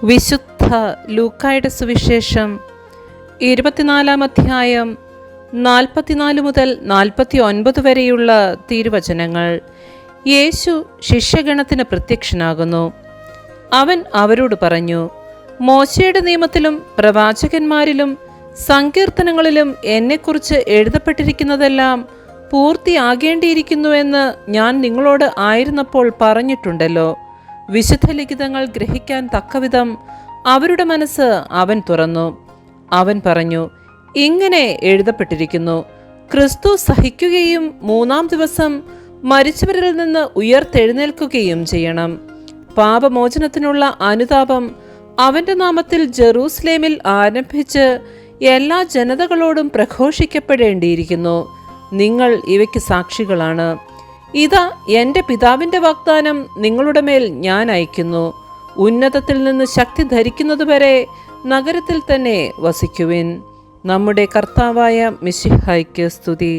വിശുദ്ധ ലൂക്കായുടെ സുവിശേഷം 24 അധ്യായം 44 മുതൽ 49 വരെയുള്ള തിരുവചനങ്ങൾ. യേശു ശിഷ്യഗണത്തിന് പ്രത്യക്ഷനാകുന്നു. അവൻ അവരോട് പറഞ്ഞു, മോശയുടെ നിയമത്തിലും പ്രവാചകന്മാരിലും സങ്കീർത്തനങ്ങളിലും എന്നെക്കുറിച്ച് എഴുതപ്പെട്ടിരിക്കുന്നതെല്ലാം പൂർത്തിയാകേണ്ടിയിരിക്കുന്നുവെന്ന് ഞാൻ നിങ്ങളോട് ആയിരുന്നപ്പോൾ പറഞ്ഞിട്ടുണ്ടല്ലോ. വിശുദ്ധ ലിഖിതങ്ങൾ ഗ്രഹിക്കാൻ തക്കവിധം അവരുടെ മനസ്സ് അവൻ തുറന്നു. അവൻ പറഞ്ഞു, ഇങ്ങനെ എഴുതപ്പെട്ടിരിക്കുന്നു: ക്രിസ്തു സഹിക്കുകയും 3-ാം ദിവസം മരിച്ചവരിൽ നിന്ന് ഉയർത്തെഴുന്നേൽക്കുകയും ചെയ്യണം. പാപമോചനത്തിനുള്ള അനുതാപം അവന്റെ നാമത്തിൽ ജെറൂസലേമിൽ ആരംഭിച്ച് എല്ലാ ജനതകളോടും പ്രഘോഷിക്കപ്പെടേണ്ടിയിരിക്കുന്നു. നിങ്ങൾ ഇവയ്ക്ക് സാക്ഷികളാണ്. ഇതാ, എൻ്റെ പിതാവിൻ്റെ വാഗ്ദാനം നിങ്ങളുടെ മേൽ ഞാൻ അയക്കുന്നു. ഉന്നതത്തിൽ നിന്ന് ശക്തി ധരിക്കുന്നതുവരെ നഗരത്തിൽ തന്നെ വസിക്കുവിൻ. നമ്മുടെ കർത്താവായ മിശിഹായ്ക്ക് സ്തുതി.